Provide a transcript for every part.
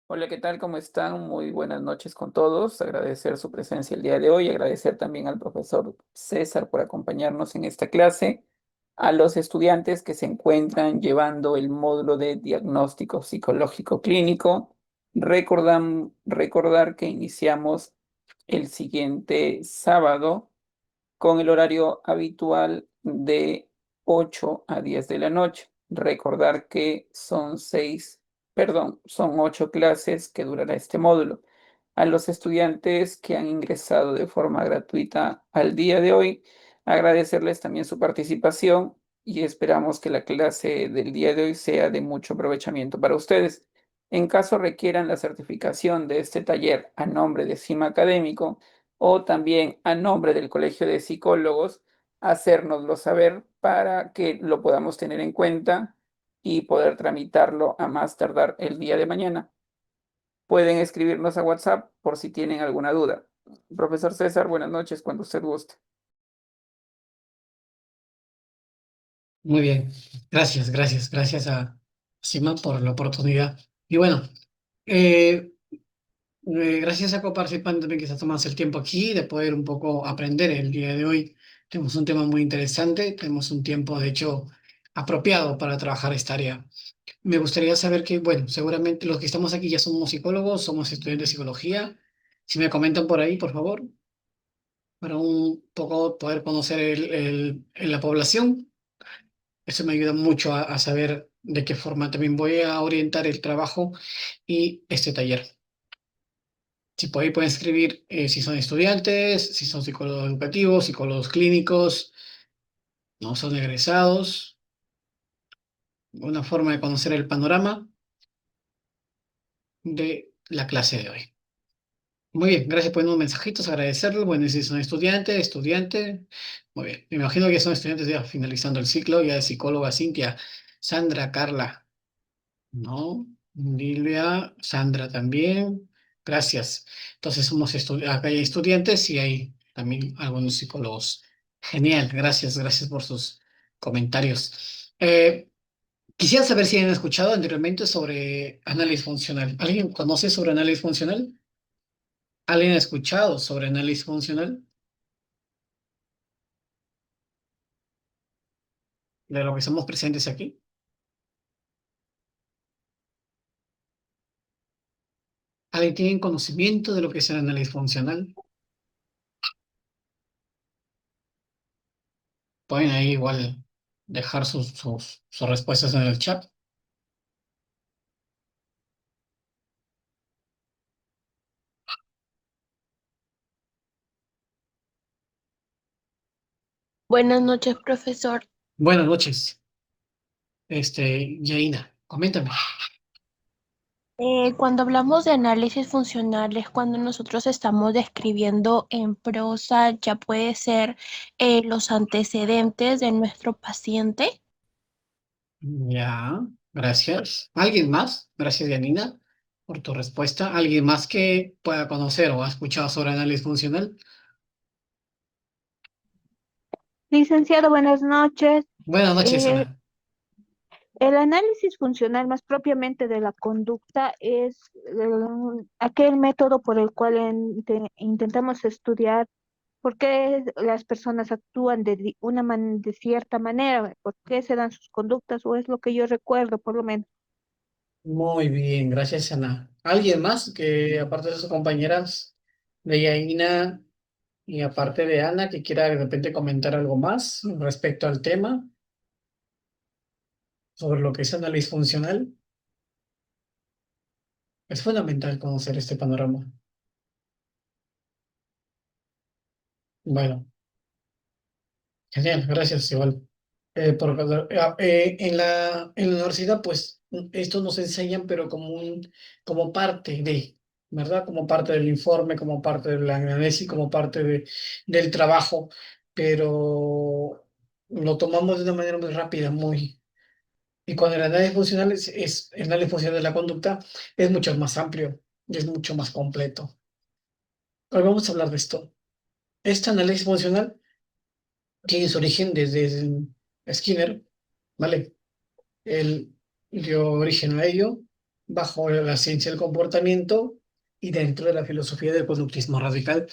Hola, ¿qué tal? ¿Cómo están? Muy buenas noches con todos. Agradecer su presencia el día de hoy. Agradecer también al profesor César por acompañarnos en esta clase. A los estudiantes que se encuentran llevando el módulo de diagnóstico psicológico clínico, recordar que iniciamos el siguiente sábado con el horario habitual de 8 a 10 de la noche. Recordar que son 8 clases que durará este módulo. A los estudiantes que han ingresado de forma gratuita al día de hoy, agradecerles también su participación y esperamos que la clase del día de hoy sea de mucho aprovechamiento para ustedes. En caso requieran la certificación de este taller a nombre de CIMA Académico, o también a nombre del Colegio de Psicólogos, hacérnoslo saber para que lo podamos tener en cuenta y poder tramitarlo a más tardar el día de mañana. Pueden escribirnos a WhatsApp por si tienen alguna duda. Profesor César, buenas noches, cuando usted guste. Muy bien, gracias a Sima por la oportunidad. Y bueno, eh, gracias a participante también que se ha tomado el tiempo aquí de poder un poco aprender el día de hoy. Tenemos un tema muy interesante, tenemos un tiempo de hecho apropiado para trabajar esta área. Me gustaría saber que, bueno, seguramente los que estamos aquí ya somos psicólogos, somos estudiantes de psicología. Si me comentan por ahí, por favor, para un poco poder conocer la población. Eso me ayuda mucho a saber de qué forma también voy a orientar el trabajo y este taller. Si por ahí pueden escribir si son estudiantes, si son psicólogos educativos, psicólogos clínicos, no son egresados, una forma de conocer el panorama de la clase de hoy. Muy bien, gracias por unos mensajitos, agradecerlo. Bueno, si son estudiante. Muy bien, me imagino que son estudiantes ya finalizando el ciclo, ya de psicóloga Cintia, Sandra, Carla. No, Lilia, Sandra también. Gracias. Entonces acá hay estudiantes y hay también algunos psicólogos. Genial, gracias por sus comentarios. Quisiera saber si han escuchado anteriormente sobre análisis funcional. ¿Alguien conoce sobre análisis funcional? ¿Alguien ha escuchado sobre análisis funcional? De lo que somos presentes aquí. ¿Alguien tiene conocimiento de lo que es el análisis funcional? Pueden ahí igual dejar sus respuestas en el chat. Buenas noches, profesor. Buenas noches, Yaina, coméntame. Cuando hablamos de análisis funcional es cuando nosotros estamos describiendo en prosa, ya puede ser los antecedentes de nuestro paciente. Ya, gracias. ¿Alguien más? Gracias, Yanina, por tu respuesta. ¿Alguien más que pueda conocer o ha escuchado sobre análisis funcional? Licenciado, buenas noches. Buenas noches, Eh, Ana. el análisis funcional más propiamente de la conducta es aquel método por el cual intentamos estudiar por qué las personas actúan de cierta manera, por qué se dan sus conductas, o es lo que yo recuerdo por lo menos. Muy bien, gracias, Ana. ¿Alguien más que, aparte de sus compañeras de Yaina y aparte de Ana, que quiera de repente comentar algo más respecto al tema sobre lo que es análisis funcional? Es fundamental conocer este panorama. Bueno, genial, gracias, igual. En la universidad, pues, esto nos enseñan, pero como parte de, ¿verdad? Como parte del informe, como parte del análisis, como parte del trabajo, pero lo tomamos de una manera muy rápida, muy... Y cuando el análisis funcional el análisis funcional de la conducta es mucho más amplio y es mucho más completo. Hoy vamos a hablar de esto. Este análisis funcional tiene su origen desde Skinner, ¿vale? Él dio origen a ello bajo la ciencia del comportamiento y dentro de la filosofía del conductismo radical.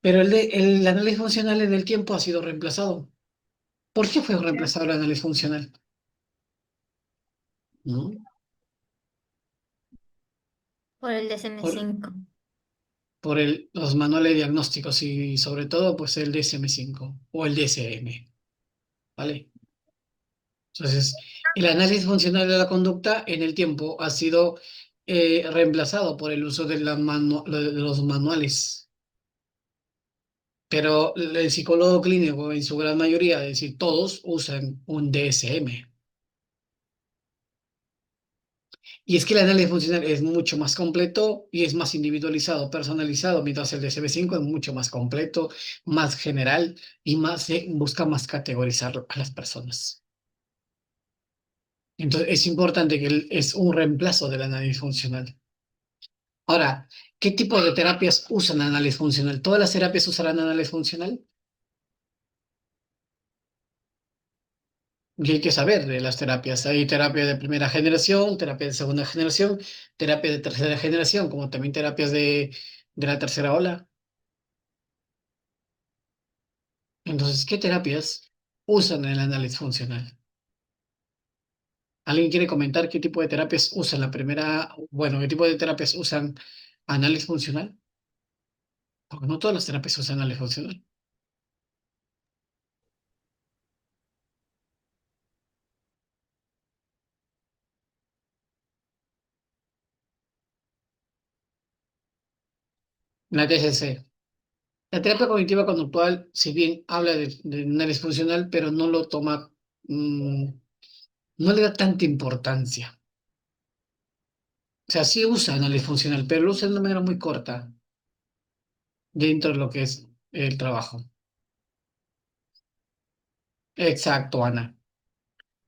Pero el análisis funcional en el tiempo ha sido reemplazado. ¿Por qué fue reemplazado el análisis funcional? ¿No? Por el Por, DSM-5. por los manuales diagnósticos y sobre todo pues el DSM-5 o el DSM, ¿vale? Entonces, el análisis funcional de la conducta en el tiempo ha sido reemplazado por el uso de, de los manuales. Pero el psicólogo clínico en su gran mayoría, es decir, todos usan un DSM. Y es que el análisis funcional es mucho más completo y es más individualizado, personalizado, mientras el DSM-5 es mucho más completo, más general y más busca más categorizar a las personas. Entonces, es importante que es un reemplazo del análisis funcional. Ahora, ¿qué tipo de terapias usan análisis funcional? ¿Todas las terapias usarán análisis funcional? Y hay que saber de las terapias. Hay terapia de primera generación, terapia de segunda generación, terapia de tercera generación, como también terapias de la tercera ola. Entonces, ¿qué terapias usan el análisis funcional? ¿Alguien quiere comentar qué tipo de terapias usan la primera, bueno, qué tipo de terapias usan análisis funcional? Porque no todas las terapias usan análisis funcional. La TCC. La terapia cognitiva conductual, si bien habla de análisis funcional, pero no lo toma, no le da tanta importancia. O sea, sí usa análisis funcional, pero lo usa de una manera muy corta dentro de lo que es el trabajo. Exacto, Ana.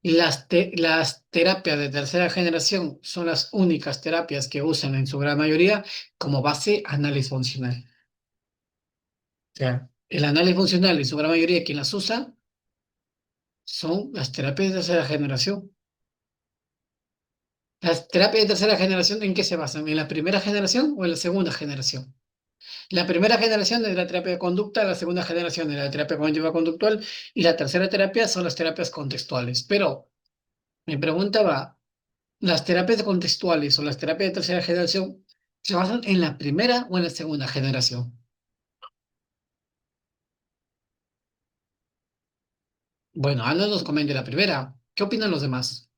Las terapias de tercera generación son las únicas terapias que usan en su gran mayoría como base análisis funcional. O sea, el análisis funcional en su gran mayoría quien las usa son las terapias de tercera generación. Las terapias de tercera generación, ¿en qué se basan? ¿En la primera generación o en la segunda generación? La primera generación es la terapia de conducta, la segunda generación es la terapia cognitiva conductual y la tercera terapia son las terapias contextuales. Pero mi pregunta va, ¿las terapias contextuales o las terapias de tercera generación se basan en la primera o en la segunda generación? Bueno, Ana nos comenta la primera. ¿Qué opinan los demás?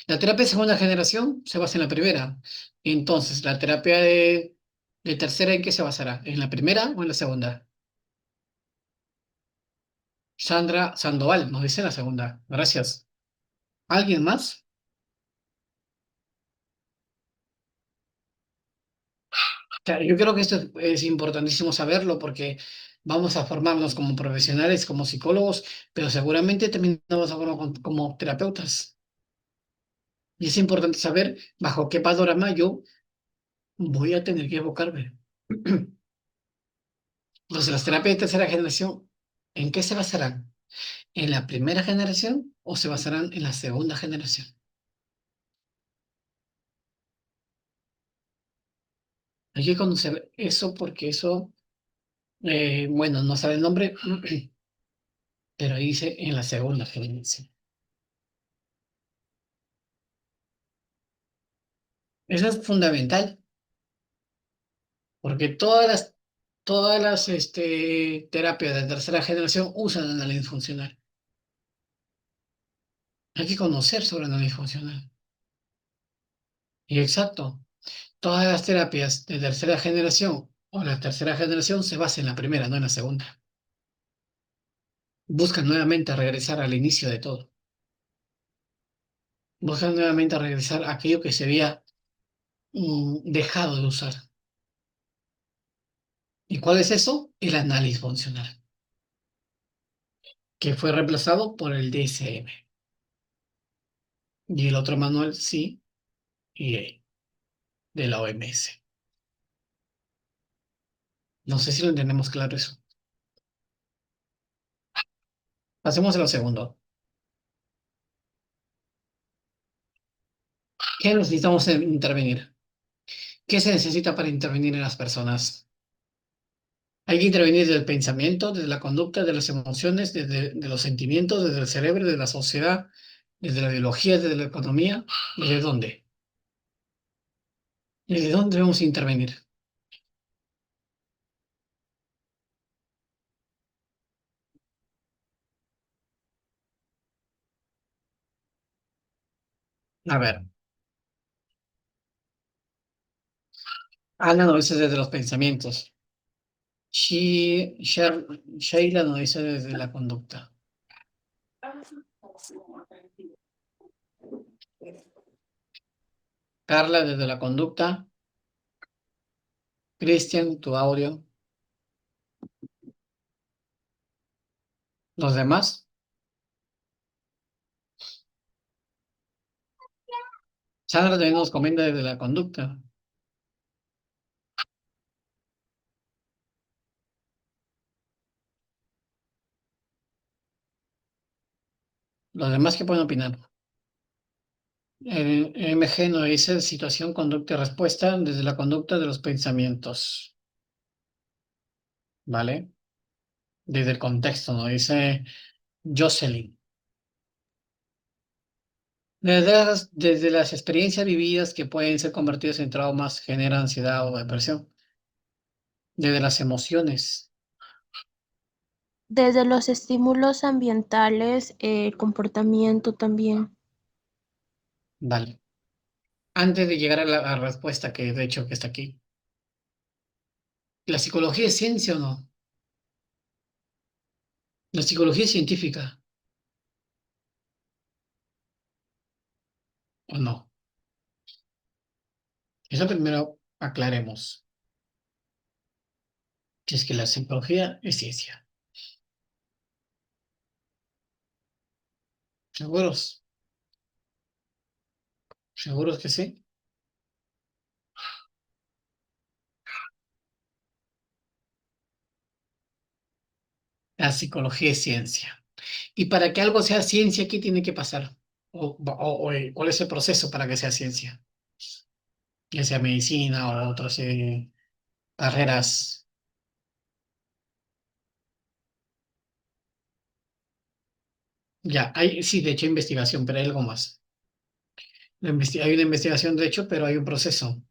La terapia de segunda generación se basa en la primera. Entonces, ¿la terapia de tercera en qué se basará? ¿En la primera o en la segunda? Sandra Sandoval nos dice en la segunda. Gracias. ¿Alguien más? Claro, yo creo que esto es importantísimo saberlo porque vamos a formarnos como profesionales, como psicólogos, pero seguramente también nos vamos a formar como terapeutas. Y es importante saber bajo qué panorama yo voy a tener que evocarme. Entonces, las terapias de tercera generación, ¿en qué se basarán? ¿En la primera generación o se basarán en la segunda generación? Hay que conocer eso porque eso, bueno, no sabe el nombre, pero ahí dice en la segunda generación. Eso es fundamental porque todas las terapias de tercera generación usan análisis funcional. Hay que conocer sobre análisis funcional. Y exacto, todas las terapias de tercera generación o la tercera generación se basan en la primera, no en la segunda. Buscan nuevamente regresar al inicio de todo. Buscan nuevamente regresar a aquello que se había dejado de usar. ¿Y cuál es eso? El análisis funcional, que fue reemplazado por el DSM. Y el otro manual, sí, y de la OMS. No sé si lo entendemos claro eso. Pasemos a lo segundo. ¿Qué necesitamos intervenir? ¿Qué se necesita para intervenir en las personas? Hay que intervenir desde el pensamiento, desde la conducta, de las emociones, desde de los sentimientos, desde el cerebro, desde la sociedad, desde la biología, desde la economía. ¿Desde dónde? ¿Desde dónde debemos intervenir? A ver, Ana nos dice desde los pensamientos. Sheila nos dice desde la conducta. Carla desde la conducta. Cristian, tu audio. ¿Los demás? Sandra también nos comenta desde la conducta. ¿Los demás qué pueden opinar? El MG nos dice situación, conducta y respuesta desde la conducta de los pensamientos. ¿Vale? Desde el contexto, nos dice Jocelyn. Desde las experiencias vividas que pueden ser convertidas en traumas, genera ansiedad o depresión. Desde las emociones. Desde los estímulos ambientales, el comportamiento también. Vale. Antes de llegar a la respuesta que de hecho que está aquí. ¿La psicología es ciencia o no? La psicología es científica o no. Eso primero aclaremos. Que es que la psicología es ciencia. ¿Seguros? ¿Seguros que sí? La psicología es ciencia. Y para que algo sea ciencia, ¿qué tiene que pasar? ¿Cuál es el proceso para que sea ciencia? Ya sea medicina o otras carreras. Ya, sí, de hecho, hay investigación, pero hay algo más. Hay una investigación, de hecho, pero hay un proceso.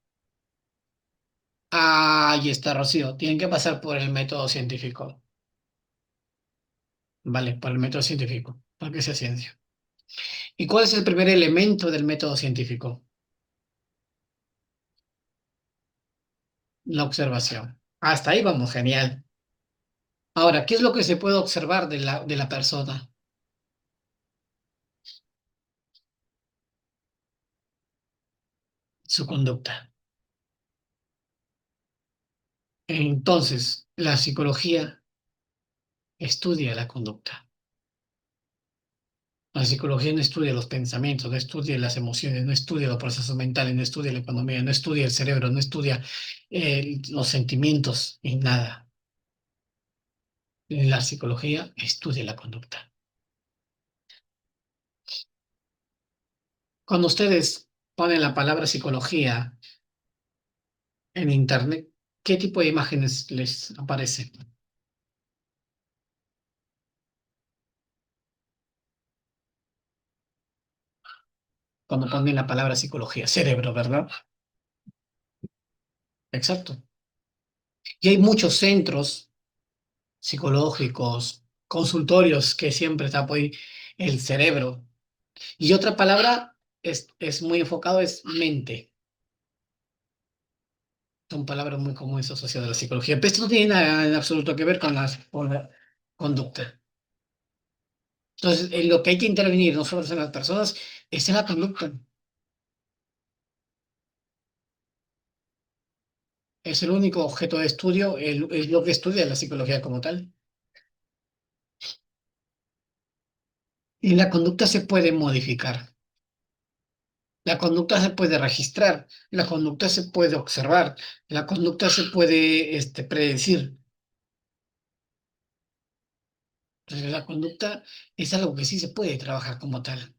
Ah, ahí está, Rocío. Tienen que pasar por el método científico. Vale, por el método científico, para que sea ciencia. ¿Y cuál es el primer elemento del método científico? La observación. Hasta ahí vamos, genial. Ahora, ¿qué es lo que se puede observar de la persona? Su conducta. Entonces, la psicología estudia la conducta. La psicología no estudia los pensamientos, no estudia las emociones, no estudia los procesos mentales, no estudia la economía, no estudia el cerebro, no estudia los sentimientos y nada. La psicología estudia la conducta. Cuando ustedes ponen la palabra psicología en internet, ¿qué tipo de imágenes les aparecen? Cuando ponen la palabra psicología, cerebro, ¿verdad? Exacto. Y hay muchos centros psicológicos, consultorios que siempre tapan ahí el cerebro. Y otra palabra es muy enfocado, es mente. Son palabras muy comunes asociadas a la psicología. Pero esto no tiene nada en absoluto que ver con la conducta. Entonces, en lo que hay que intervenir nosotros en las personas es en la conducta. Es el único objeto de estudio, es lo que estudia la psicología como tal. Y la conducta se puede modificar. La conducta se puede registrar, la conducta se puede observar, la conducta se puede predecir. Entonces, la conducta es algo que sí se puede trabajar como tal.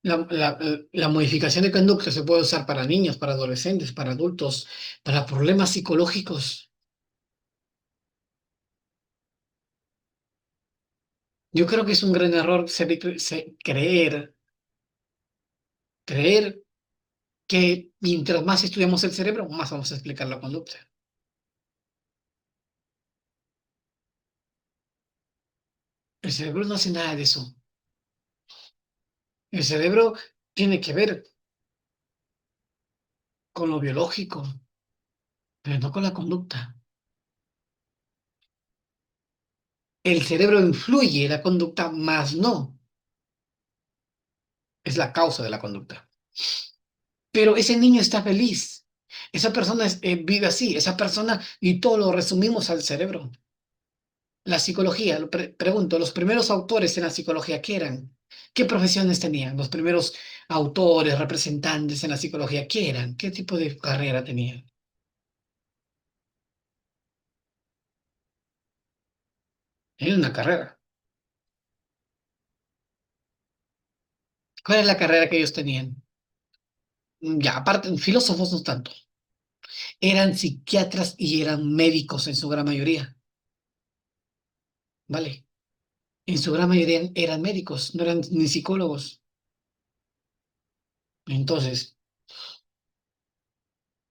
La modificación de conducta se puede usar para niños, para adolescentes, para adultos, para problemas psicológicos. Yo creo que es un gran error creer que mientras más estudiamos el cerebro, más vamos a explicar la conducta. El cerebro no hace nada de eso. El cerebro tiene que ver con lo biológico, pero no con la conducta. El cerebro influye la conducta, más no es la causa de la conducta. Pero ese niño está feliz. Esa persona vive así, esa persona, y todo lo resumimos al cerebro. La psicología, pregunto, los primeros autores en la psicología, ¿qué eran? ¿Qué profesiones tenían? Los primeros autores, representantes en la psicología, ¿qué eran? ¿Qué tipo de carrera tenían? Era una carrera. ¿Cuál es la carrera que ellos tenían? Ya, aparte, filósofos no tanto. Eran psiquiatras y eran médicos en su gran mayoría, ¿vale? En su gran mayoría eran médicos, no eran ni psicólogos. Entonces,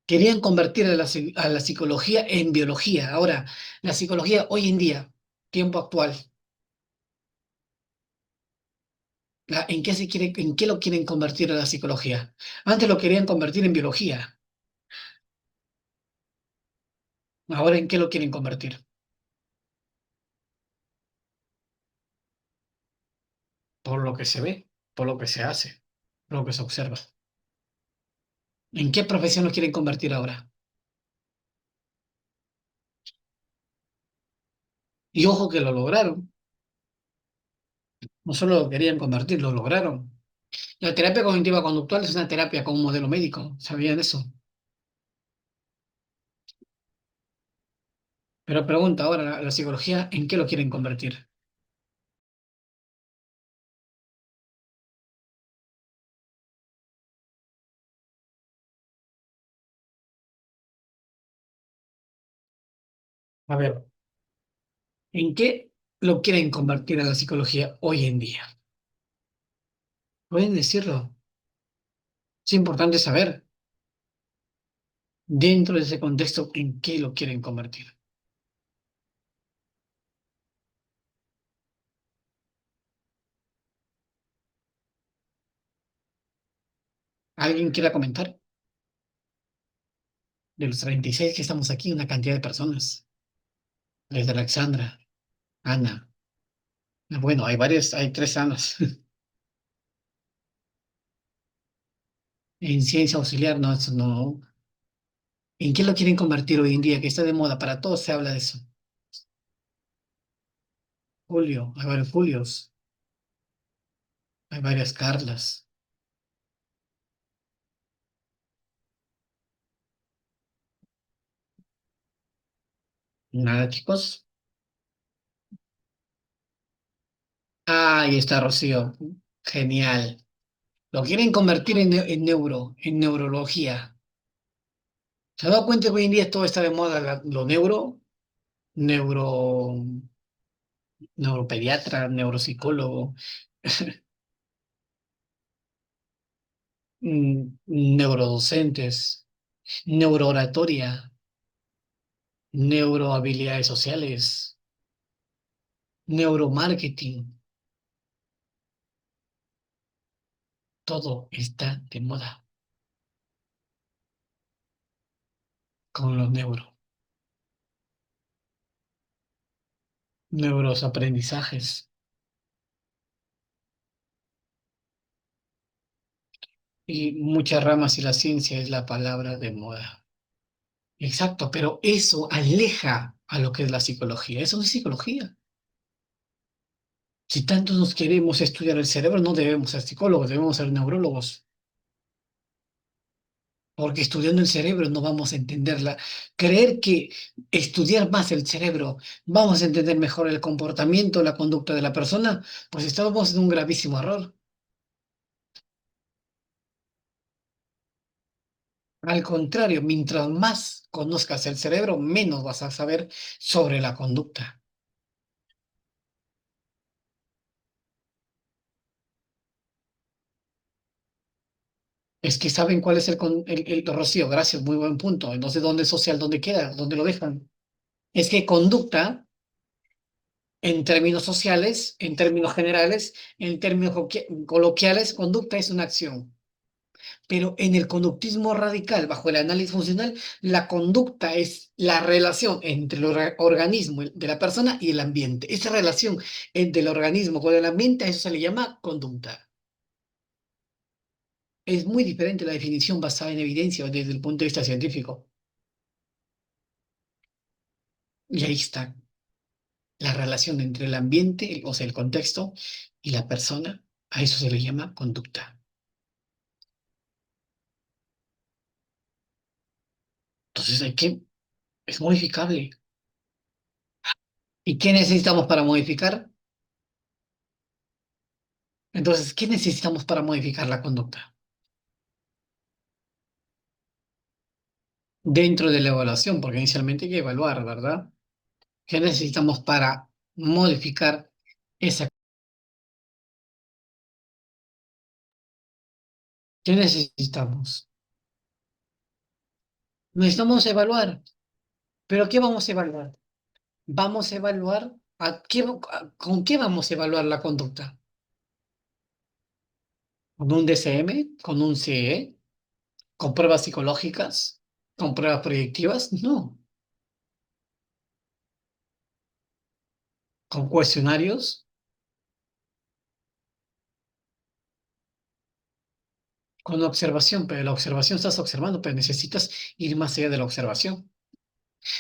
querían convertir a la psicología en biología. Ahora, la psicología hoy en día, tiempo actual, en qué lo quieren convertir a la psicología? Antes lo querían convertir en biología. Ahora, ¿en qué lo quieren convertir? Por lo que se ve, por lo que se hace, por lo que se observa. ¿En qué profesión lo quieren convertir ahora? Y ojo que lo lograron. No solo lo querían convertir, lo lograron. La terapia cognitiva conductual es una terapia con un modelo médico. ¿Sabían eso? Pero pregunta ahora, la psicología, ¿en qué lo quieren convertir? A ver, ¿en qué lo quieren convertir a la psicología hoy en día? Pueden decirlo. Es importante saber dentro de ese contexto en qué lo quieren convertir. ¿Alguien quiera comentar? De los 36 que estamos aquí, una cantidad de personas. Desde Alexandra, Ana. Bueno, hay varias, hay tres Anas. En ciencia auxiliar, no, eso no. ¿En qué lo quieren convertir hoy en día? Que está de moda, para todos se habla de eso. Julio, hay varios Julios, hay varias Carlas. Nada, chicos. Ah, ahí está Rocío. Genial. Lo quieren convertir en neurología. ¿Se ha dado cuenta que hoy en día todo está de moda, lo neuro, neuropediatra, neuropsicólogo, neurodocentes, neurooratoria, neurohabilidades sociales, neuromarketing? Todo está de moda con los neuroaprendizajes. Y muchas ramas y la ciencia es la palabra de moda. Exacto, pero eso aleja a lo que es la psicología. Eso no es psicología. Si tanto nos queremos estudiar el cerebro, no debemos ser psicólogos, debemos ser neurólogos. Porque estudiando el cerebro no vamos a entenderla. Creer que estudiar más el cerebro vamos a entender mejor el comportamiento, la conducta de la persona, pues estamos en un gravísimo error. Al contrario, mientras más conozcas el cerebro, menos vas a saber sobre la conducta. Es que saben cuál es Rocío, gracias, muy buen punto. Entonces, ¿dónde es social? ¿Dónde queda? ¿Dónde lo dejan? Es que conducta, en términos sociales, en términos generales, en términos coloquiales, conducta es una acción. Pero en el conductismo radical, bajo el análisis funcional, la conducta es la relación entre el organismo de la persona y el ambiente. Esa relación entre el organismo con el ambiente, a eso se le llama conducta. Es muy diferente la definición basada en evidencia desde el punto de vista científico. Y ahí está la relación entre el ambiente, o sea, el contexto, y la persona. A eso se le llama conducta. Entonces es modificable. ¿Y qué necesitamos para modificar? Entonces, ¿qué necesitamos para modificar la conducta? Dentro de la evaluación, porque inicialmente hay que evaluar, ¿verdad? ¿Qué necesitamos para modificar esa? ¿Qué necesitamos? Necesitamos evaluar. ¿Pero qué vamos a evaluar? Vamos a evaluar ¿con qué vamos a evaluar la conducta? ¿Con un DCM? ¿Con un CE? ¿Con pruebas psicológicas? ¿Con pruebas proyectivas? No. ¿Con cuestionarios? Con observación, pero la observación estás observando, pero necesitas ir más allá de la observación.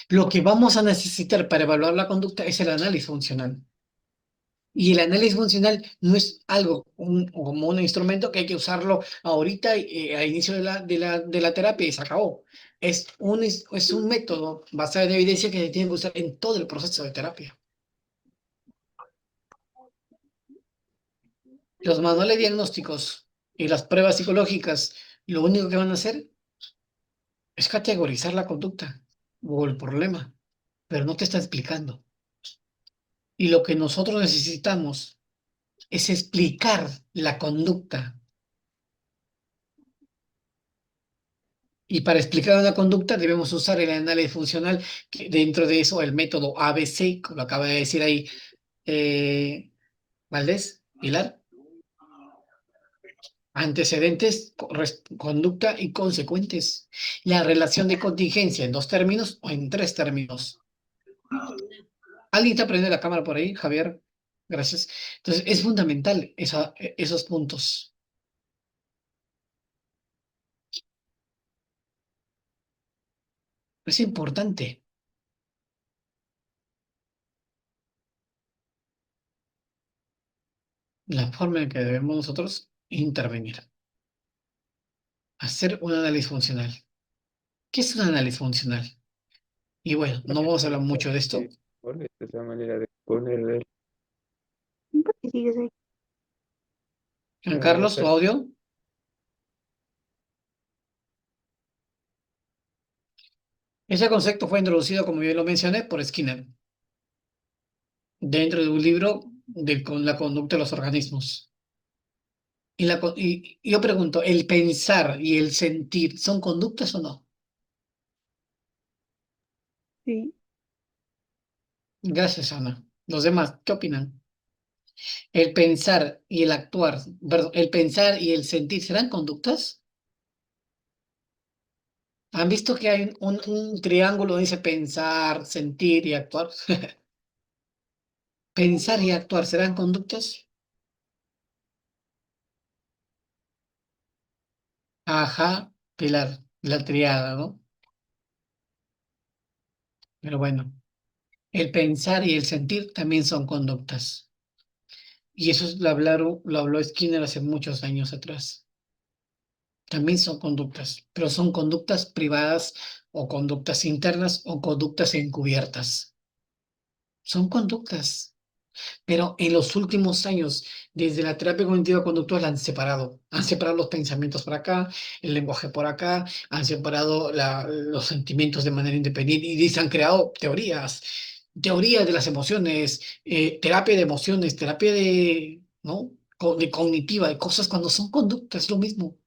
Lo que vamos a necesitar para evaluar la conducta es el análisis funcional. Y el análisis funcional no es algo como un instrumento que hay que usarlo ahorita al inicio de la terapia y se acabó. Es un método basado en evidencia que se tiene que usar en todo el proceso de terapia. Los manuales diagnósticos y las pruebas psicológicas, lo único que van a hacer es categorizar la conducta o el problema, pero no te está explicando. Y lo que nosotros necesitamos es explicar la conducta. Y para explicar una conducta debemos usar el análisis funcional, que dentro de eso el método ABC, como lo acaba de decir ahí Valdés, Pilar, antecedentes, conducta y consecuentes. La relación de contingencia en 2 términos o en 3 términos. ¿Alguien te prende la cámara por ahí, Javier? Gracias. Entonces, es fundamental esos puntos. Es importante la forma en que debemos nosotros intervenir. Hacer un análisis funcional. ¿Qué es un análisis funcional? Y bueno, no vamos a hablar mucho de esto. Esta es la manera de ponerle. ¿Por qué sigues ahí? Juan Carlos, tu audio. Ese concepto fue introducido, como bien lo mencioné, por Skinner, dentro de un libro con la conducta de los organismos. Y yo pregunto, ¿el pensar y el sentir son conductas o no? Sí. Gracias, Ana. Los demás, ¿qué opinan? ¿El pensar y el actuar, perdón, el pensar y el sentir serán conductas? ¿Han visto que hay un triángulo donde dice pensar, sentir y actuar? ¿Pensar y actuar serán conductas? Ajá, Pilar, la triada, ¿no? Pero bueno, el pensar y el sentir también son conductas. Y eso lo habló Skinner hace muchos años atrás. También son conductas, pero son conductas privadas o conductas internas o conductas encubiertas. Son conductas. Pero en los últimos años, desde la terapia cognitiva conductual, han separado los pensamientos por acá, el lenguaje por acá, han separado los sentimientos de manera independiente y se han creado teorías de las emociones, terapia de emociones, terapia de, ¿no? De cognitiva, de cosas cuando son conductas, es lo mismo.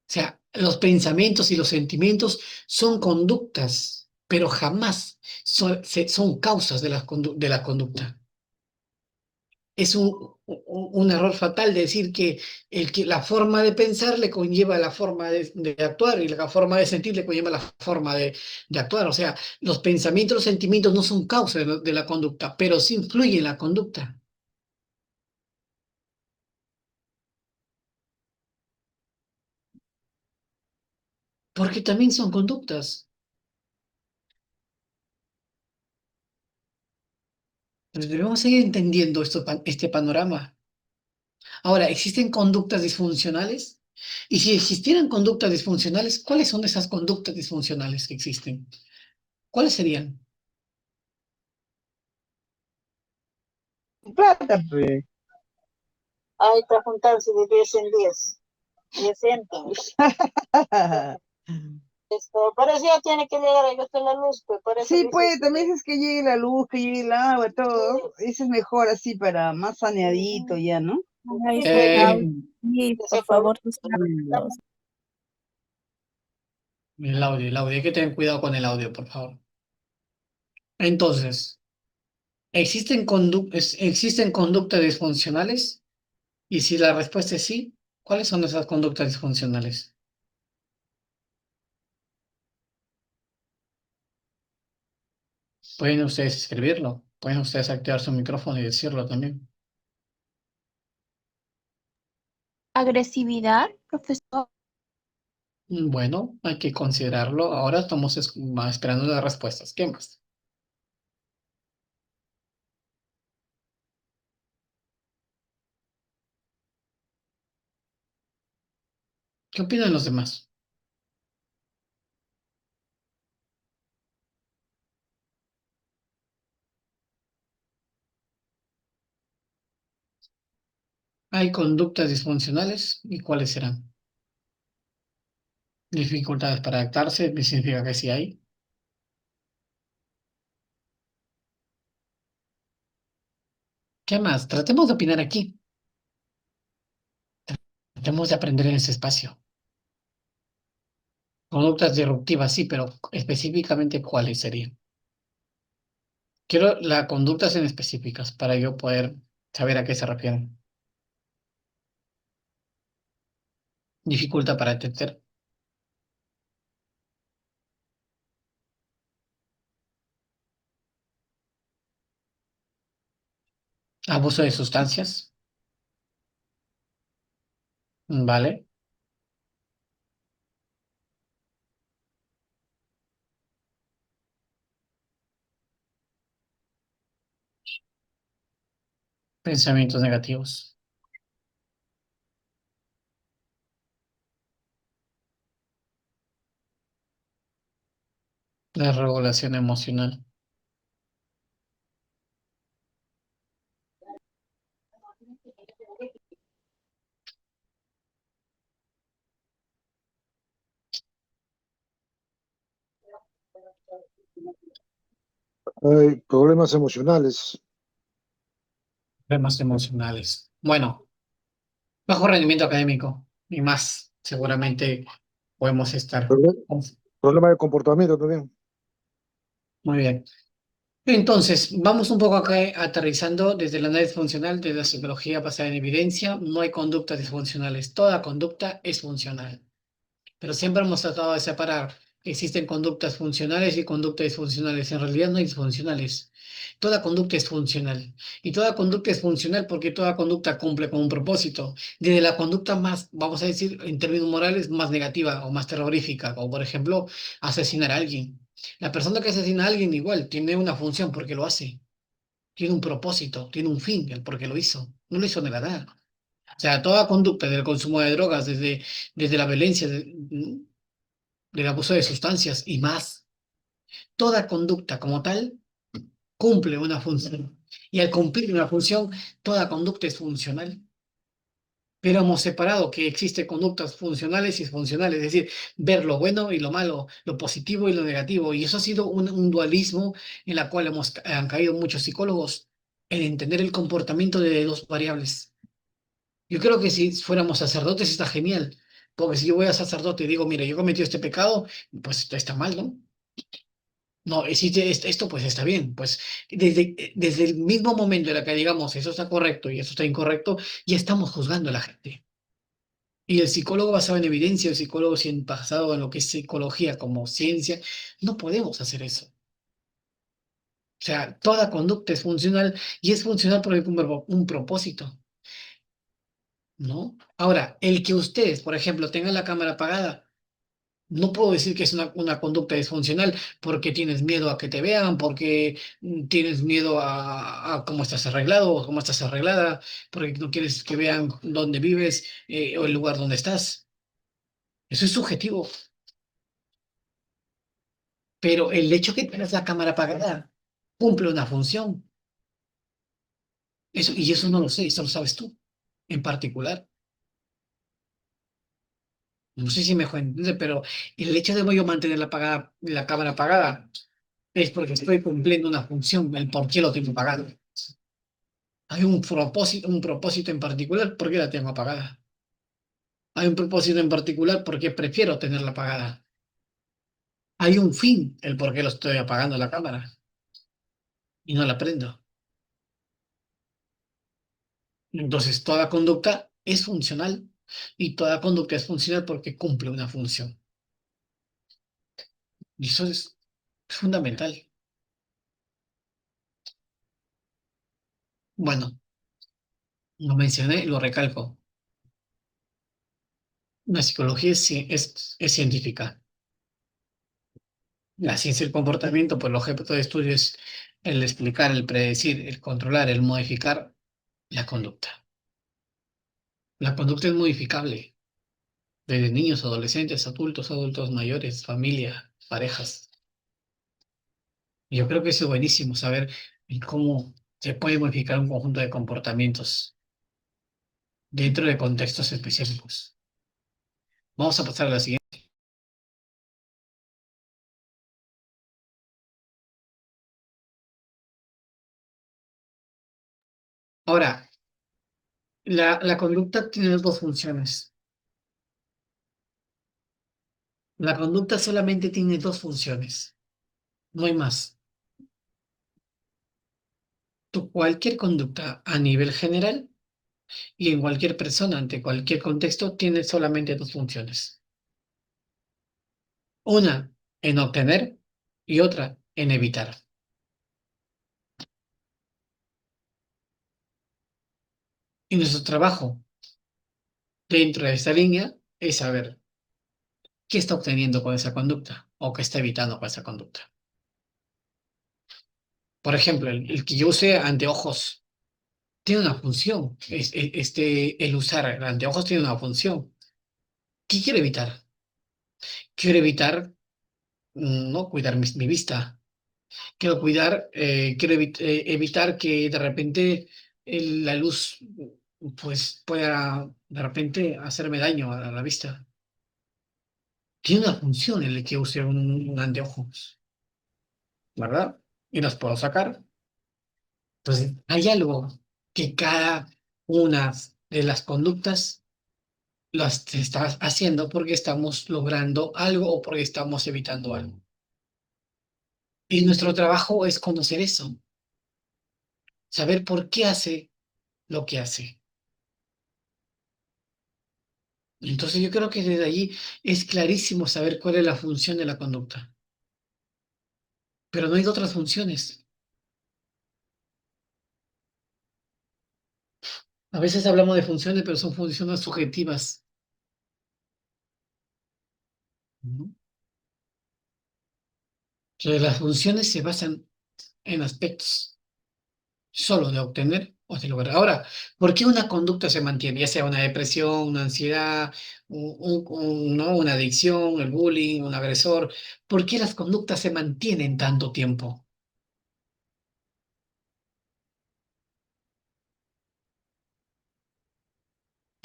O sea, los pensamientos y los sentimientos son conductas, pero jamás son causas de de la conducta. Es un error fatal decir que, la forma de pensar le conlleva la forma de actuar y la forma de sentir le conlleva la forma de actuar. O sea, los pensamientos, los sentimientos no son causa de la conducta, pero sí influyen en la conducta, porque también son conductas. Entonces debemos seguir entendiendo este panorama. Ahora, ¿existen conductas disfuncionales? Y si existieran conductas disfuncionales, ¿cuáles son esas conductas disfuncionales que existen? ¿Cuáles serían? Plata, pues. Ahí está juntarse de 10 en 10. 10 centavos. Por eso ya tiene que llegar ahí hasta la luz, pues. Por eso sí, pues, también es que llegue la luz, que llegue el agua, todo. Eso es mejor así para más saneadito ya, ¿no? Ay, Eh, sí, por favor, tus audios. el audio, hay que tener cuidado con el audio, por favor. Entonces, ¿existen conductas disfuncionales? Y si la respuesta es sí, ¿cuáles son esas conductas disfuncionales? Pueden ustedes escribirlo, pueden ustedes activar su micrófono y decirlo también. Agresividad, profesor. Bueno, hay que considerarlo. Ahora estamos esperando las respuestas. ¿Qué más? ¿Qué opinan los demás? ¿Hay conductas disfuncionales? ¿Y cuáles serán? ¿Dificultades para adaptarse? ¿Me significa que sí hay? ¿Qué más? Tratemos de opinar aquí. Tratemos de aprender en ese espacio. Conductas disruptivas, sí, pero específicamente cuáles serían. Quiero las conductas en específicas para yo poder saber a qué se refieren. Dificultad para entender. Abuso de sustancias. Vale. Pensamientos negativos. La regulación emocional. Hay problemas emocionales. Problemas emocionales. Bueno, bajo rendimiento académico y más. Seguramente podemos estar. proble- Problema de comportamiento también. Muy bien. Entonces, vamos un poco acá aterrizando desde el análisis funcional, desde la psicología basada en evidencia. No hay conductas disfuncionales. Toda conducta es funcional. Pero siempre hemos tratado de separar. Existen conductas funcionales y conductas disfuncionales. En realidad no hay disfuncionales. Toda conducta es funcional. Y toda conducta es funcional porque toda conducta cumple con un propósito. Desde la conducta más, vamos a decir, en términos morales, más negativa o más terrorífica, como por ejemplo asesinar a alguien. La persona que asesina a alguien igual tiene una función porque lo hace. Tiene un propósito, tiene un fin, el por qué lo hizo. No lo hizo de la nada. O sea, toda conducta del consumo de drogas, desde la violencia, del abuso de sustancias y más, toda conducta como tal cumple una función. Y al cumplir una función, toda conducta es funcional. Pero hemos separado que existen conductas funcionales y disfuncionales, es decir, ver lo bueno y lo malo, lo positivo y lo negativo. Y eso ha sido un dualismo en la cual han caído muchos psicólogos en entender el comportamiento de dos variables. Yo creo que si fuéramos sacerdotes está genial, porque si yo voy a sacerdote y digo, mira, yo he cometido este pecado, pues está mal, ¿no? No, existe esto, pues está bien. Pues desde el mismo momento en el que digamos eso está correcto y eso está incorrecto, ya estamos juzgando a la gente. Y el psicólogo basado en evidencia, el psicólogo basado en lo que es psicología como ciencia, no podemos hacer eso. O sea, toda conducta es funcional y es funcional porque cumple un propósito, ¿no? Ahora, el que ustedes, por ejemplo, tengan la cámara apagada, no puedo decir que es una conducta disfuncional porque tienes miedo a que te vean, porque tienes miedo a cómo estás arreglado o cómo estás arreglada, porque no quieres que vean dónde vives o el lugar donde estás. Eso es subjetivo. Pero el hecho que tengas la cámara apagada cumple una función. Eso, y eso no lo sé, eso lo sabes tú, en particular. No sé si me entiende, pero el hecho de yo mantener la cámara apagada es porque estoy cumpliendo una función, el por qué lo tengo apagado. Hay un propósito en particular, ¿por qué la tengo apagada? Hay un propósito en particular, ¿por qué prefiero tenerla apagada? Hay un fin, el por qué lo estoy apagando la cámara y no la prendo. Entonces, toda conducta es funcional y toda conducta es funcional porque cumple una función. Y eso es fundamental. Bueno, lo mencioné y lo recalco. La psicología es científica. La ciencia del comportamiento, pues el objeto de estudio es el explicar, el predecir, el controlar, el modificar la conducta. La conducta es modificable desde niños, adolescentes, adultos, adultos mayores, familia, parejas. Y yo creo que eso es buenísimo, saber cómo se puede modificar un conjunto de comportamientos dentro de contextos específicos. Vamos a pasar a la siguiente. Ahora, la conducta tiene dos funciones. La conducta solamente tiene dos funciones, no hay más. Cualquier conducta a nivel general y en cualquier persona, ante cualquier contexto, tiene solamente dos funciones. Una en obtener y otra en evitar. Y nuestro trabajo dentro de esta línea es saber qué está obteniendo con esa conducta o qué está evitando con esa conducta. Por ejemplo, el que yo use anteojos tiene una función. El usar anteojos tiene una función. ¿Qué quiero evitar? Quiero evitar no cuidar mi vista. Quiero evitar que de repente la luz pues pueda de repente hacerme daño a la vista. Tiene una función el que use un anteojos, ¿verdad? Y las puedo sacar. Entonces, hay algo que cada una de las conductas las está haciendo porque estamos logrando algo o porque estamos evitando algo. Y nuestro trabajo es conocer eso, saber por qué hace lo que hace. Entonces yo creo que desde allí es clarísimo saber cuál es la función de la conducta. Pero no hay otras funciones. A veces hablamos de funciones, pero son funciones subjetivas, ¿no? Entonces las funciones se basan en aspectos solo de obtener o de lograr. Ahora, ¿por qué una conducta se mantiene? Ya sea una depresión, una ansiedad, ¿no? Una adicción, el bullying, un agresor. ¿Por qué las conductas se mantienen tanto tiempo?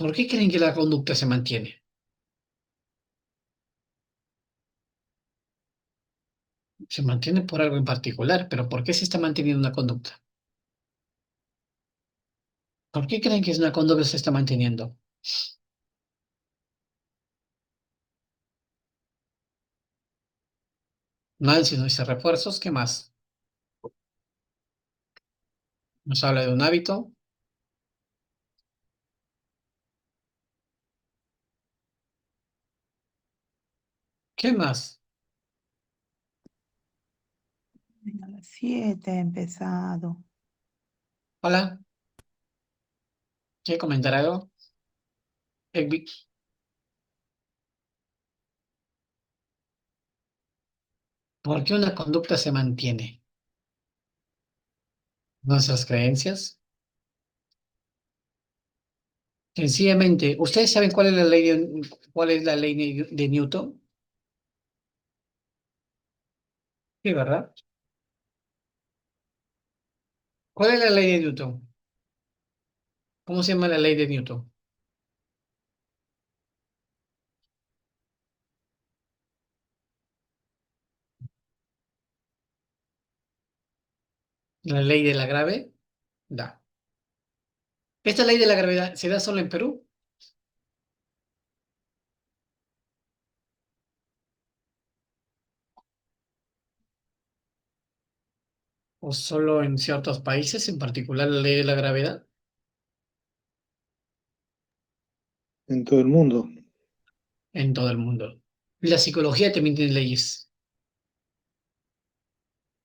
¿Por qué creen que la conducta se mantiene? Se mantiene por algo en particular, pero ¿por qué se está manteniendo una conducta? ¿Por qué creen que es una conducta que se está manteniendo? Nancy nos dice refuerzos, ¿qué más? Nos habla de un hábito. ¿Qué más? A las 7 he empezado. Hola, ¿quiere comentar algo? Egvi, ¿por qué una conducta se mantiene? ¿Nuestras creencias? Sencillamente, ¿ustedes saben cuál es la ley de Newton? Sí, ¿verdad? ¿Cuál es la ley de Newton? ¿Cómo se llama la ley de Newton? La ley de la gravedad. ¿Esta ley de la gravedad se da solo en Perú o solo en ciertos países, en particular la ley de la gravedad? En todo el mundo. En todo el mundo. La psicología también tiene leyes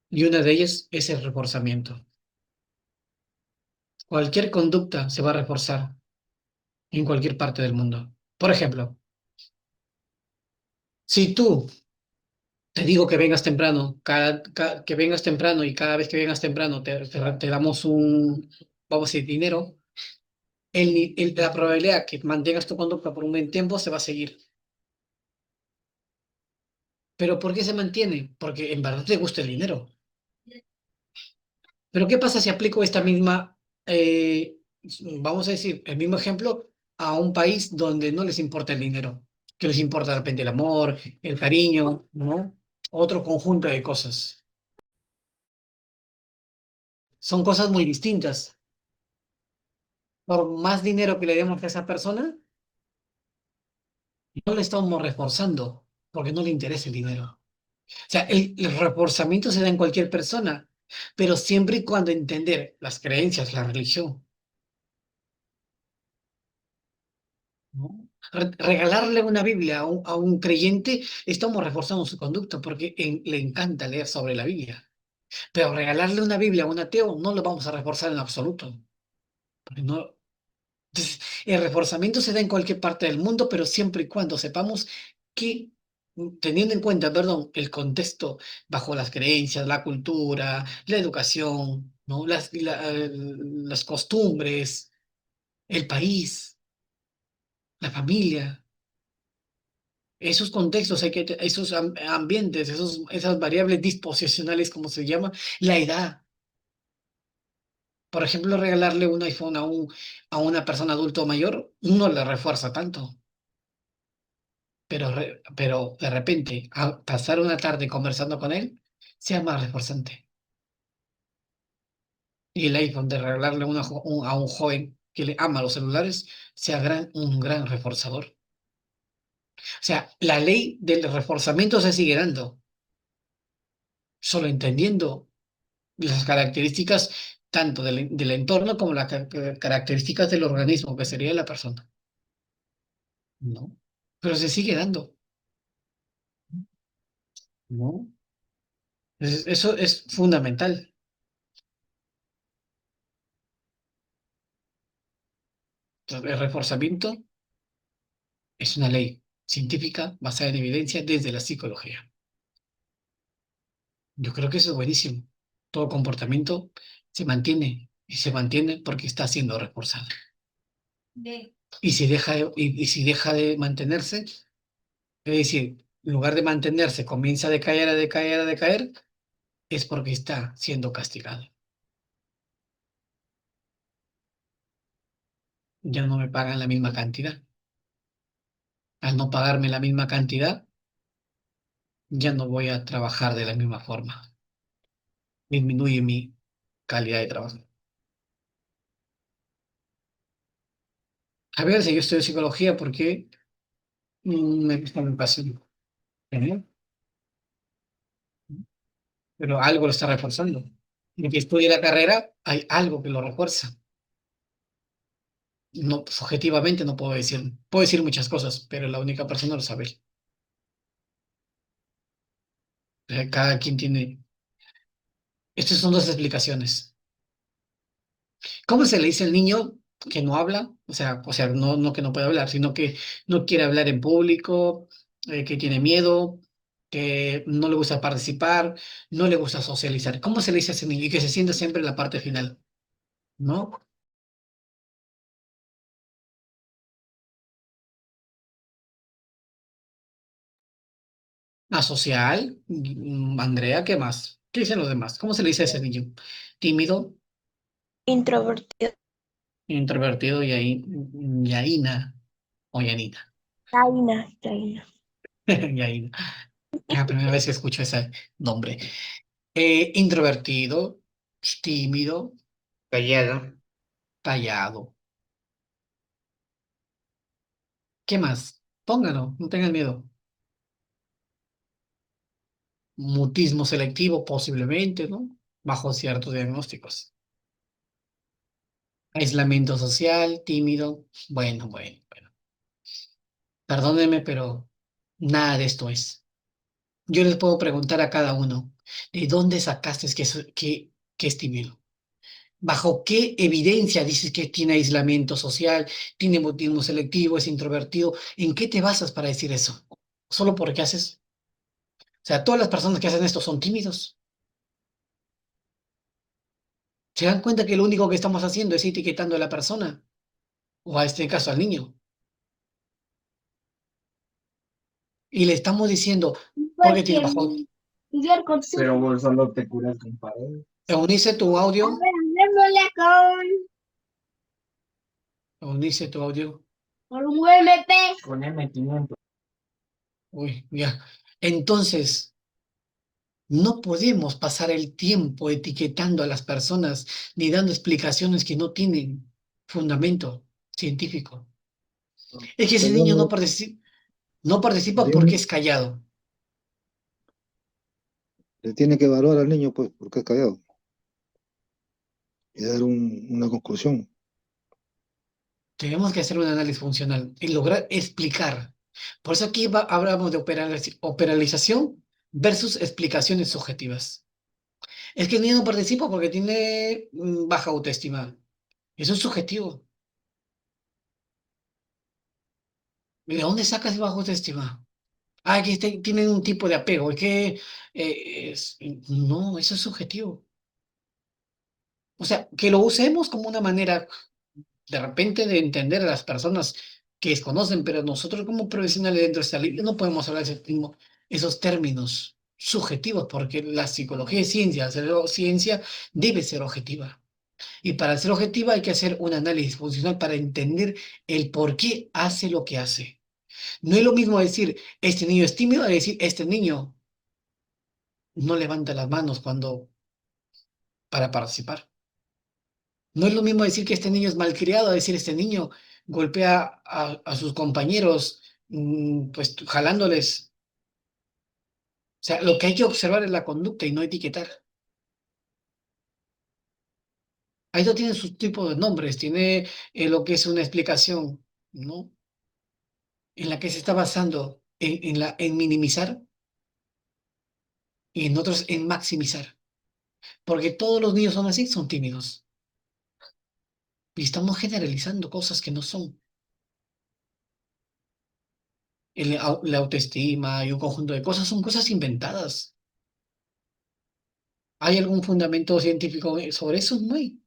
y una de ellas es el reforzamiento. Cualquier conducta se va a reforzar en cualquier parte del mundo. Por ejemplo, si tú te digo que vengas temprano, que vengas temprano y cada vez que vengas temprano te damos vamos a decir, dinero, la probabilidad que mantengas tu conducta por un buen tiempo se va a seguir. ¿Pero por qué se mantiene? Porque en verdad te gusta el dinero. Pero ¿qué pasa si aplico esta misma, vamos a decir, el mismo ejemplo a un país donde no les importa el dinero, que les importa de repente el amor, el cariño, ¿no? Otro conjunto de cosas. Son cosas muy distintas. Por más dinero que le demos a esa persona, no le estamos reforzando, porque no le interesa el dinero. O sea, el reforzamiento se da en cualquier persona, pero siempre y cuando entender las creencias, la religión, ¿no? Regalarle una Biblia a un creyente, estamos reforzando su conducta porque le encanta leer sobre la Biblia. Pero regalarle una Biblia a un ateo no lo vamos a reforzar en absoluto. Porque no, entonces, el reforzamiento se da en cualquier parte del mundo, pero siempre y cuando sepamos que, teniendo en cuenta, perdón, el contexto bajo las creencias, la cultura, la educación, ¿no? Las costumbres, el país, la familia. Esos contextos, esos ambientes, esas variables disposicionales, como se llama, la edad. Por ejemplo, regalarle un iPhone a una persona adulto mayor no le refuerza tanto, pero de repente, a pasar una tarde conversando con él, sea más reforzante. Y el iPhone de regalarle a un joven que le ama los celulares sea un gran reforzador. O sea, la ley del reforzamiento se sigue dando, solo entendiendo las características tanto del entorno como las características del organismo, que sería la persona. No, pero se sigue dando. No, eso es fundamental. El reforzamiento es una ley científica basada en evidencia desde la psicología. Yo creo que eso es buenísimo. Todo comportamiento se mantiene y se mantiene porque está siendo reforzado. Y si deja de mantenerse, es decir, en lugar de mantenerse, comienza a decaer, a decaer, a decaer, es porque está siendo castigado. ya no me pagan la misma cantidad. Al no pagarme la misma cantidad, ya no voy a trabajar de la misma forma. Disminuye mi calidad de trabajo. A ver, si yo estudio psicología, ¿por qué me gusta mi pasión? ¿Eh? Pero algo lo está reforzando. En que estudie la carrera, hay algo que lo refuerza. No, subjetivamente no puedo decir muchas cosas, pero la única persona lo sabe él. Cada quien tiene. Estas son dos explicaciones. ¿Cómo se le dice al niño que no habla? O sea, no que no puede hablar, sino que no quiere hablar en público, que tiene miedo, que no le gusta participar, no le gusta socializar. ¿Cómo se le dice a ese niño? Y que se sienta siempre en la parte final, ¿no? Asocial, Andrea, ¿qué más? ¿Qué dicen los demás? ¿Cómo se le dice a ese niño? Tímido, Introvertido. introvertido y ahí, Yaina o Yanina. Taina, Taina. Yaina. Es la primera vez que escucho ese nombre. Introvertido, tímido, Callado. callado. ¿Qué más? Póngalo, no tengan miedo. Mutismo selectivo, posiblemente, ¿no? Bajo ciertos diagnósticos. Aislamiento social, tímido. Bueno. Perdónenme, pero nada de esto es. Yo les puedo preguntar a cada uno, ¿de dónde sacaste que es tímido? ¿Bajo qué evidencia dices que tiene aislamiento social, tiene mutismo selectivo, es introvertido? ¿En qué te basas para decir eso? ¿Solo porque haces? O sea, todas las personas que hacen esto son tímidos. ¿Se dan cuenta que lo único que estamos haciendo es etiquetando a la persona? O a este caso al niño. Y le estamos diciendo, ¿por qué tiene bajo? Pero vos solo te curas con pared. Eunice, tu audio. Eunice, tu audio. Con M500. Uy, ya. Entonces, no podemos pasar el tiempo etiquetando a las personas ni dando explicaciones que no tienen fundamento científico. Es que ese niño no participa porque Bien, es callado. le tiene que evaluar al niño, pues, porque es callado, y dar una conclusión. Tenemos que hacer un análisis funcional y lograr explicar. Por eso aquí hablamos de operalización versus explicaciones subjetivas. Es que el niño no participa porque tiene baja autoestima. Eso es subjetivo. ¿De dónde sacas baja autoestima? Ah, que tienen un tipo de apego. Es que no, eso es subjetivo. O sea, que lo usemos como una manera de repente de entender a las personas que desconocen, pero nosotros como profesionales dentro de esta línea no podemos hablar de esos términos subjetivos, porque la psicología es ciencia, ciencia debe ser objetiva. Y para ser objetiva hay que hacer un análisis funcional para entender el por qué hace lo que hace. No es lo mismo decir, este niño es tímido, a decir, este niño no levanta las manos para participar. No es lo mismo decir que este niño es malcriado, a decir, este niño golpea a sus compañeros, pues jalándoles. O sea, lo que hay que observar es la conducta y no etiquetar. Ahí no tiene sus tipos de nombres, tiene lo que es una explicación, ¿no? En la que se está basando en minimizar y en otros en maximizar. Porque todos los niños son así, son tímidos. Y estamos generalizando cosas que no son. La autoestima y un conjunto de cosas son cosas inventadas. ¿Hay algún fundamento científico sobre eso? No hay.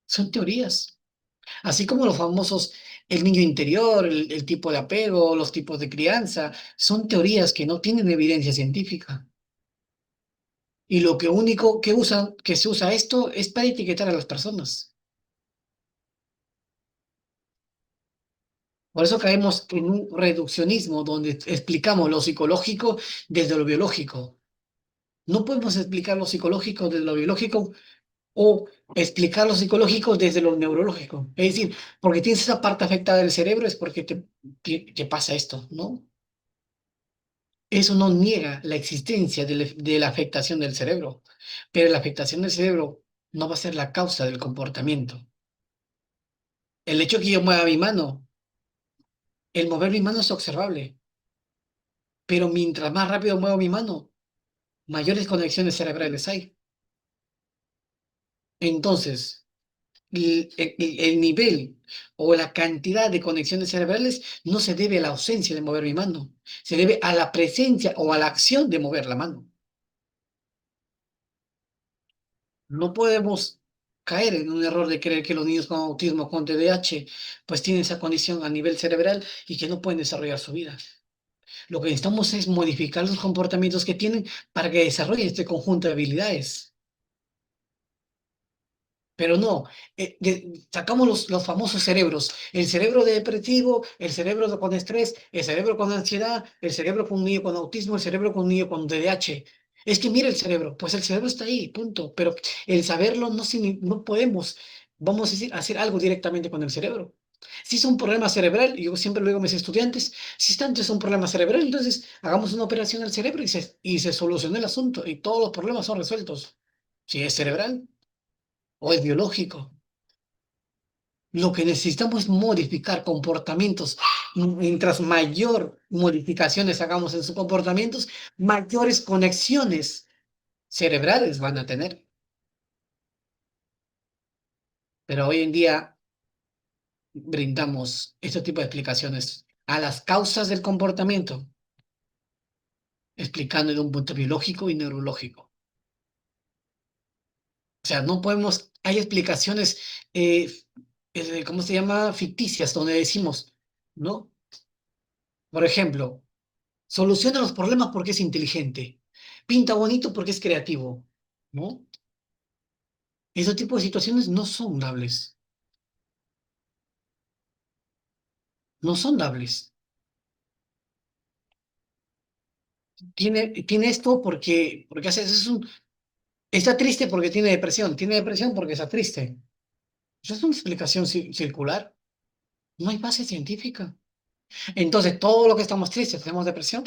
Son teorías. Así como los famosos, el niño interior, el tipo de apego, los tipos de crianza, son teorías que no tienen evidencia científica. Y lo que único que se usa esto es para etiquetar a las personas. Por eso caemos en un reduccionismo donde explicamos lo psicológico desde lo biológico. No podemos explicar lo psicológico desde lo biológico o explicar lo psicológico desde lo neurológico. Es decir, porque tienes esa parte afectada del cerebro es porque te pasa esto, ¿no? Eso no niega la existencia de la afectación del cerebro, pero la afectación del cerebro no va a ser la causa del comportamiento. El hecho que yo mueva mi mano, el mover mi mano es observable, pero mientras más rápido muevo mi mano, mayores conexiones cerebrales hay. Entonces, el nivel o la cantidad de conexiones cerebrales no se debe a la ausencia de mover mi mano, se debe a la presencia o a la acción de mover la mano. No podemos caer en un error de creer que los niños con autismo, con TDAH, pues tienen esa condición a nivel cerebral y que no pueden desarrollar su vida. Lo que necesitamos es modificar los comportamientos que tienen para que desarrollen este conjunto de habilidades. Pero no, sacamos los famosos cerebros, el cerebro depresivo, el cerebro con estrés, el cerebro con ansiedad, el cerebro con un niño con autismo, el cerebro con un niño con TDAH. Es que mira el cerebro, pues el cerebro está ahí, punto. Pero el saberlo no podemos, vamos a decir, hacer algo directamente con el cerebro. Si es un problema cerebral, yo siempre lo digo a mis estudiantes, si tanto es un problema cerebral, entonces hagamos una operación al cerebro y se soluciona el asunto y todos los problemas son resueltos. Si es cerebral o es biológico. Lo que necesitamos es modificar comportamientos. Mientras mayor modificaciones hagamos en sus comportamientos, mayores conexiones cerebrales van a tener. Pero hoy en día brindamos este tipo de explicaciones a las causas del comportamiento, explicando de un punto biológico y neurológico. O sea, no podemos, hay explicaciones, ¿cómo se llama? Ficticias, donde decimos, ¿no? Por ejemplo, soluciona los problemas porque es inteligente. Pinta bonito porque es creativo, ¿no? Ese tipo de situaciones no son dables. No son dables. Tiene esto porque está triste porque tiene depresión. Tiene depresión porque está triste. Eso es una explicación circular. No hay base científica. Entonces, todo lo que estamos tristes, tenemos depresión.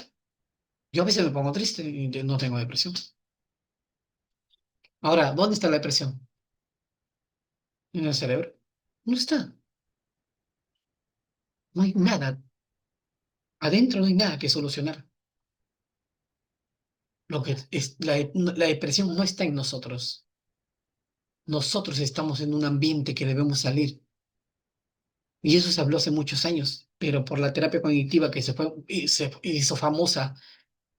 Yo a veces me pongo triste y no tengo depresión. Ahora, ¿dónde está la depresión? En el cerebro. No está. No hay nada. Adentro no hay nada que solucionar. Lo que es, la depresión no está en nosotros. Nosotros estamos en un ambiente que debemos salir. Y eso se habló hace muchos años, pero por la terapia cognitiva que se hizo famosa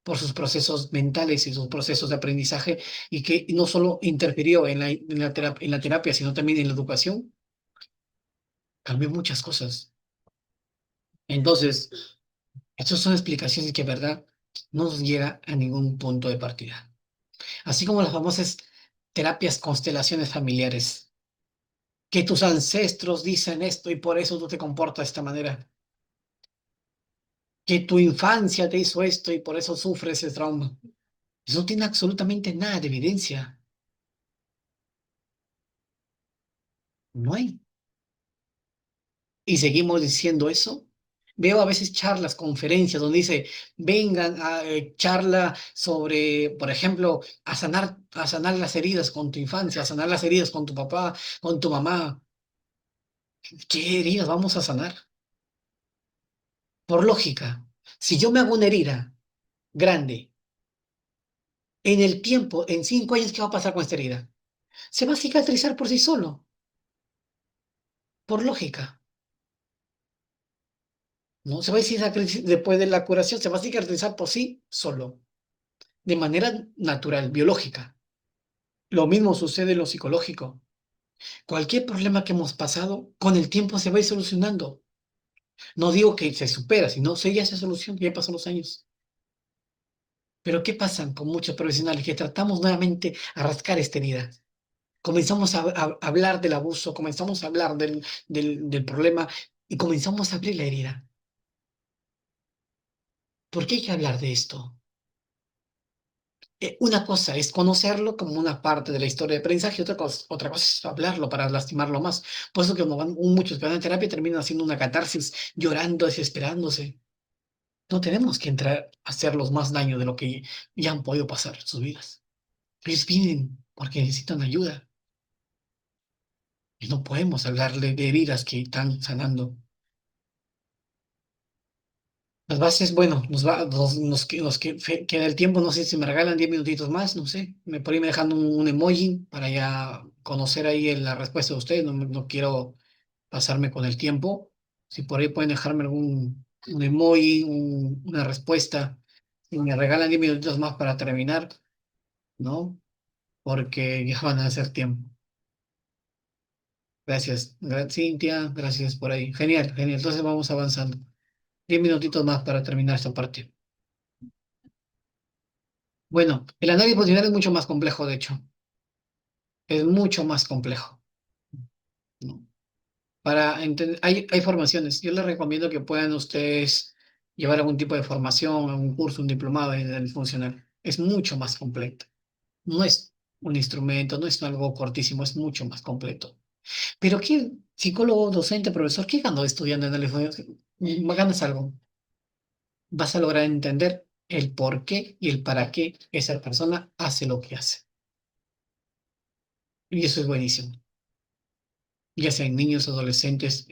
por sus procesos mentales y sus procesos de aprendizaje y que no solo interfirió en la terapia, sino también en la educación, cambió muchas cosas. Entonces, estas son explicaciones que, verdad, no nos llega a ningún punto de partida. Así como las famosas terapias constelaciones familiares, que tus ancestros dicen esto y por eso tú te comportas de esta manera, que tu infancia te hizo esto y por eso sufres ese trauma. Eso no tiene absolutamente nada de evidencia. No hay. Y seguimos diciendo eso. Veo a veces charlas, conferencias donde dice, vengan a charla sobre, por ejemplo, a sanar las heridas con tu infancia, a sanar las heridas con tu papá, con tu mamá. ¿Qué heridas vamos a sanar? Por lógica, si yo me hago una herida grande, en el tiempo, en 5 años, ¿qué va a pasar con esta herida? Se va a cicatrizar por sí solo, por lógica. ¿No? Se va a cicatrizar, después de la curación, se va a cicatrizar por sí solo, de manera natural, biológica. Lo mismo sucede en lo psicológico. Cualquier problema que hemos pasado, con el tiempo se va a ir solucionando. No digo que se supera, sino se ya se soluciona, ya pasan los años. Pero ¿qué pasa con muchos profesionales que tratamos nuevamente a rascar esta herida? Comenzamos a hablar del abuso, comenzamos a hablar del problema y comenzamos a abrir la herida. ¿Por qué hay que hablar de esto? Una cosa es conocerlo como una parte de la historia de aprendizaje y otra cosa es hablarlo para lastimarlo más. Por eso que muchos que van a terapia terminan haciendo una catarsis, llorando, desesperándose. No tenemos que entrar a hacerlos más daño de lo que ya han podido pasar en sus vidas. Ellos vienen porque necesitan ayuda. Y no podemos hablarle de heridas que están sanando. Las bases, bueno, queda el tiempo, no sé si me regalan 10 minutitos más, no sé. Por ahí me dejan un emoji para ya conocer ahí la respuesta de ustedes. No, no quiero pasarme con el tiempo. Si por ahí pueden dejarme un emoji, una respuesta. Y me regalan 10 minutitos más para terminar, ¿no? Porque ya van a hacer tiempo. Gracias, Cintia, gracias por ahí. Genial, genial. Entonces vamos avanzando. 10 minutitos más para terminar esta parte. Bueno, el análisis funcional es mucho más complejo, de hecho. Es mucho más complejo, ¿no? Hay formaciones. Yo les recomiendo que puedan ustedes llevar algún tipo de formación, algún curso, un diplomado en análisis funcional. Es mucho más completo. No es un instrumento, no es algo cortísimo, es mucho más completo. Pero ¿qué psicólogo, docente, profesor, qué ganó estudiando análisis funcional? Ganas algo. Vas a lograr entender el por qué y el para qué esa persona hace lo que hace. Y eso es buenísimo. Ya sea en niños, adolescentes,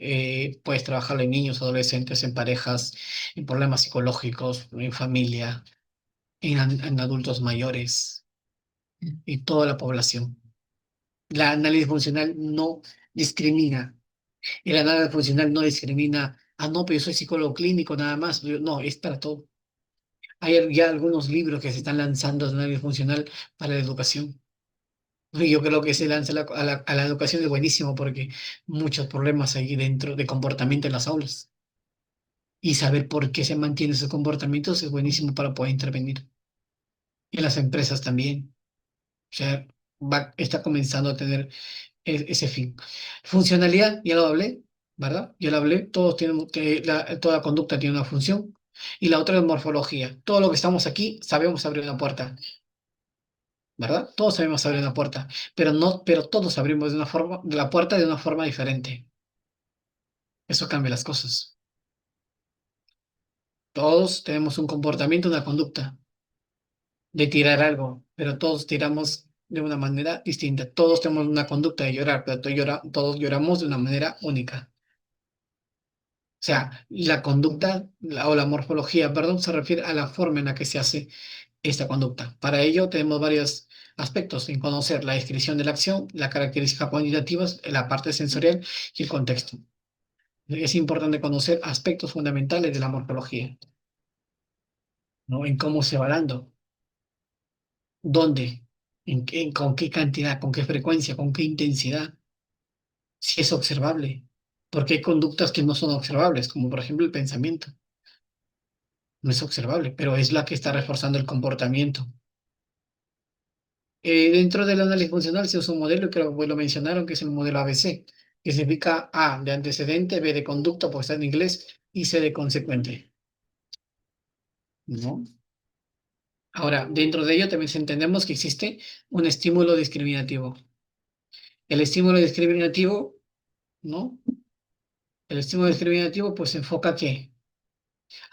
puedes trabajarlo en niños, adolescentes, en parejas, en problemas psicológicos, en familia, en adultos mayores, y toda la población. La análisis funcional no discrimina. El análisis funcional no discrimina, no, pero yo soy psicólogo clínico nada más. No, es para todo. Hay ya algunos libros que se están lanzando de análisis funcional para la educación. Y yo creo que se lanza a la educación es buenísimo porque muchos problemas hay dentro de comportamiento en las aulas. Y saber por qué se mantiene esos comportamientos es buenísimo para poder intervenir. Y en las empresas también. O sea, está comenzando a tener ese fin. Funcionalidad, ya lo hablé, ¿verdad? Ya lo hablé. Todos tienen toda conducta tiene una función. Y la otra es morfología. Todo lo que estamos aquí sabemos abrir una puerta, ¿verdad? Todos sabemos abrir una puerta, pero todos abrimos de la puerta de una forma diferente. Eso cambia las cosas. Todos tenemos un comportamiento, una conducta de tirar algo, pero todos tiramos de una manera distinta. Todos tenemos una conducta de llorar, pero todos lloramos de una manera única. O sea, la conducta o la morfología, perdón, se refiere a la forma en la que se hace esta conducta. Para ello tenemos varios aspectos en conocer la descripción de la acción, las características cuantitativas, la parte sensorial y el contexto. Es importante conocer aspectos fundamentales de la morfología, ¿no? En cómo se va dando, dónde, con qué cantidad, con qué frecuencia, con qué intensidad, si es observable. Porque hay conductas que no son observables, como por ejemplo el pensamiento. No es observable, pero es la que está reforzando el comportamiento. Dentro del análisis funcional se usa un modelo, creo que lo mencionaron, que es el modelo ABC, que significa A de antecedente, B de conducta, porque está en inglés, y C de consecuente. ¿No? Ahora, dentro de ello también entendemos que existe un estímulo discriminativo. El estímulo discriminativo, ¿no? El estímulo discriminativo pues se enfoca que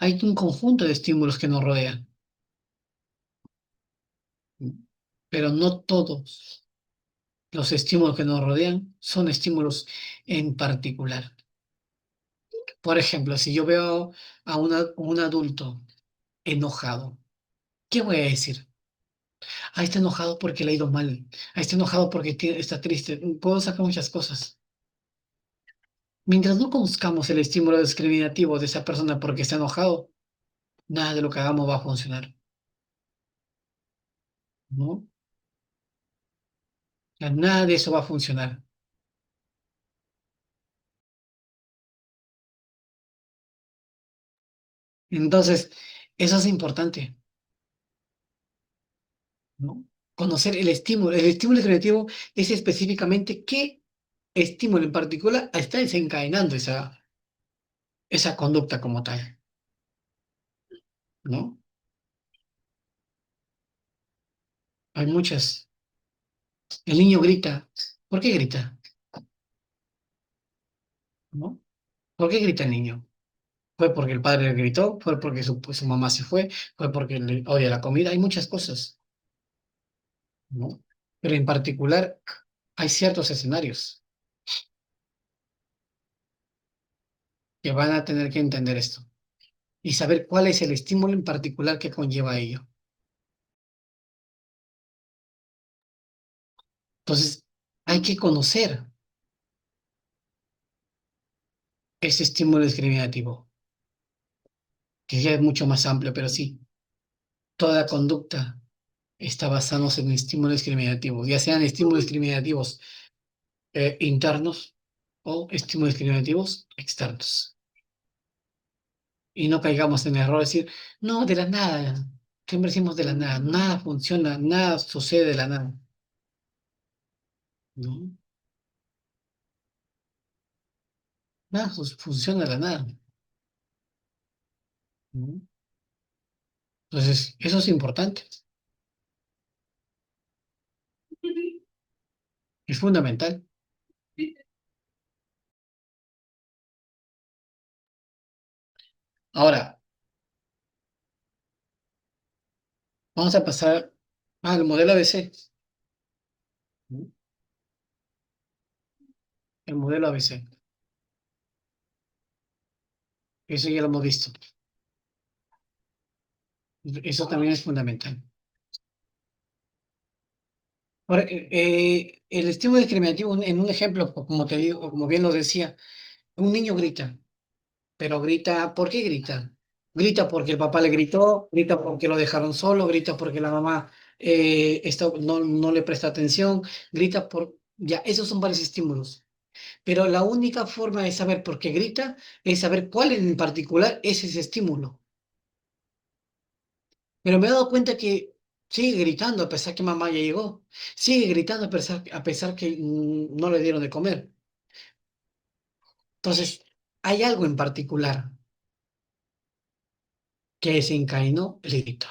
hay un conjunto de estímulos que nos rodean, pero no todos los estímulos que nos rodean son estímulos en particular. Por ejemplo, si yo veo a un adulto enojado, ¿qué voy a decir? Ah, está enojado porque le ha ido mal. Ah, está enojado porque está triste. Puedo sacar muchas cosas. Mientras no conozcamos el estímulo discriminativo de esa persona porque está enojado, nada de lo que hagamos va a funcionar, ¿no? O sea, nada de eso va a funcionar. Entonces, eso es importante, ¿no? Conocer el estímulo. El estímulo discriminativo es específicamente qué estímulo en particular está desencadenando esa conducta como tal, ¿no? Hay muchas. El niño grita. ¿Por qué grita? ¿No? ¿Por qué grita el niño? ¿Fue porque el padre le gritó? ¿Fue porque su mamá se fue? ¿Fue porque le odia la comida? Hay muchas cosas, ¿no? Pero en particular hay ciertos escenarios que van a tener que entender esto y saber cuál es el estímulo en particular que conlleva ello. Entonces, hay que conocer ese estímulo discriminativo, que ya es mucho más amplio, pero sí, toda conducta está basada en estímulos discriminativos, ya sean estímulos discriminativos internos o estímulos discriminativos externos. Y no caigamos en el error de decir, no, de la nada, siempre decimos de la nada, nada funciona, nada sucede de la nada. No, nada funciona de la nada. ¿No? Entonces, eso es importante, es fundamental. Ahora, vamos a pasar al modelo ABC. ¿No? El modelo ABC. Eso ya lo hemos visto. Eso también es fundamental. Ahora, el estímulo discriminativo, en un ejemplo, como te digo, como bien lo decía, un niño grita, pero grita, ¿por qué grita? Grita porque el papá le gritó, grita porque lo dejaron solo, grita porque la mamá no le presta atención, grita por... Ya, esos son varios estímulos. Pero la única forma de saber por qué grita es saber cuál en particular es ese estímulo. Pero me he dado cuenta que sigue gritando a pesar que mamá ya llegó. Sigue gritando a pesar que no le dieron de comer. Entonces, hay algo en particular que desencadenó el grito.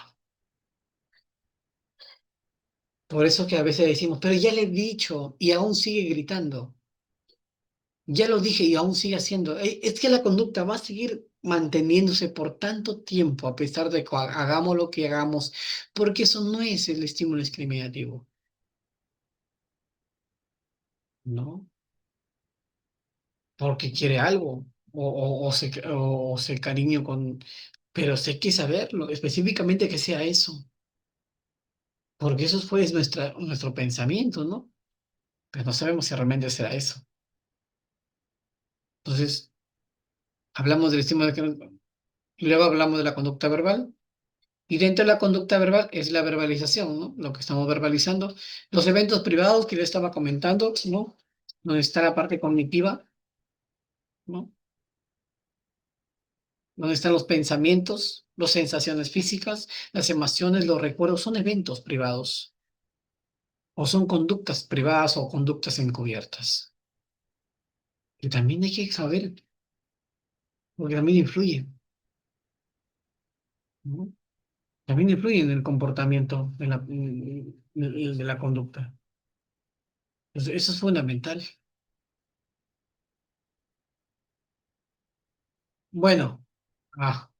Por eso que a veces decimos, pero ya le he dicho y aún sigue gritando. Ya lo dije y aún sigue haciendo. Es que la conducta va a seguir manteniéndose por tanto tiempo a pesar de que hagamos lo que hagamos, porque eso no es el estímulo discriminativo, ¿no? Porque quiere algo o se cariño con... Pero sé que saberlo, específicamente que sea eso, porque eso fue nuestro pensamiento, ¿no? Pero no sabemos si realmente será eso. Entonces, hablamos del estímulo, luego hablamos de la conducta verbal. Y dentro de la conducta verbal es la verbalización, ¿no? Lo que estamos verbalizando. Los eventos privados que yo estaba comentando, ¿no? Donde está la parte cognitiva, ¿no? Donde están los pensamientos, las sensaciones físicas, las emociones, los recuerdos, son eventos privados. O son conductas privadas o conductas encubiertas. Que también hay que saber, porque también influye, ¿no? También influye en el comportamiento de la conducta. Entonces, eso es fundamental. Bueno, acá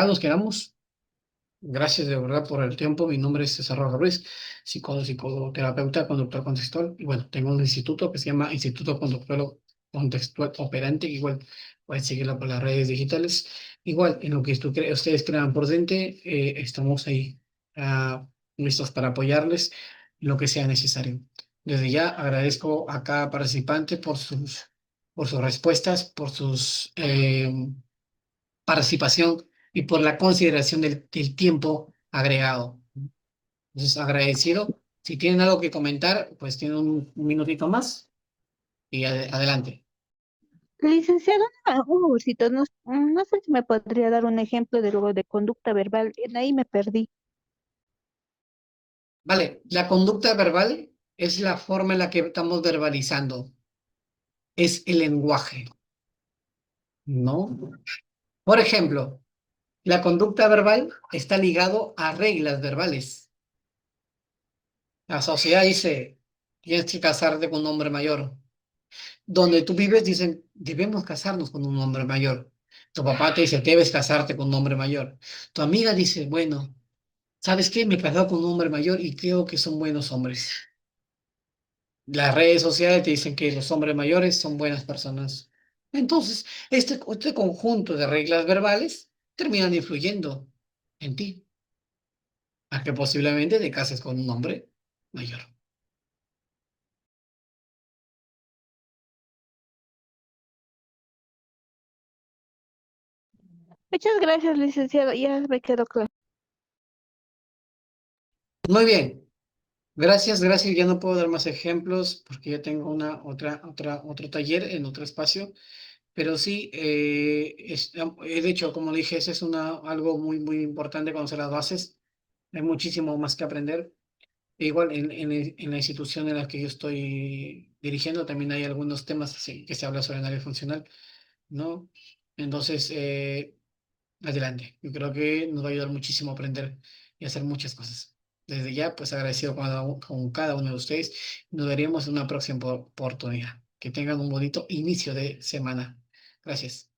nos quedamos. Gracias de verdad por el tiempo. Mi nombre es César Rojas Ruiz, psicoterapeuta, conductor contextual. Y bueno, tengo un instituto que se llama Instituto Contextual Operante. Igual pueden seguirlo por las redes digitales. Igual, en lo que ustedes crean por dente, estamos ahí listos para apoyarles en lo que sea necesario. Desde ya agradezco a cada participante por sus respuestas, por sus participación y por la consideración del tiempo agregado. Entonces, agradecido. Si tienen algo que comentar, pues tienen un minutito más y adelante. Licenciado, un momentito, no sé si me podría dar un ejemplo de lo de conducta verbal. En ahí me perdí. Vale, la conducta verbal es la forma en la que estamos verbalizando, es el lenguaje, ¿no? Por ejemplo, la conducta verbal está ligado a reglas verbales. La sociedad dice, tienes que casarte con un hombre mayor. Donde tú vives dicen, debemos casarnos con un hombre mayor. Tu papá te dice, debes casarte con un hombre mayor. Tu amiga dice, bueno, ¿sabes qué? Me he casado con un hombre mayor y creo que son buenos hombres. Las redes sociales te dicen que los hombres mayores son buenas personas. Entonces, este conjunto de reglas verbales terminan influyendo en ti, a que posiblemente te cases con un hombre mayor. Muchas gracias, licenciado. Ya me quedó claro. Muy bien. Gracias, gracias. Ya no puedo dar más ejemplos porque ya tengo otro taller en otro espacio. Pero sí, de hecho, como dije, eso es algo muy, muy importante conocer las bases. Hay muchísimo más que aprender. E igual en la institución en la que yo estoy dirigiendo también hay algunos temas así, que se habla sobre análisis funcional, ¿no? Entonces, adelante. Yo creo que nos va a ayudar muchísimo a aprender y a hacer muchas cosas. Desde ya, pues agradecido con cada uno de ustedes. Nos veremos en una próxima oportunidad. Que tengan un bonito inicio de semana. Gracias.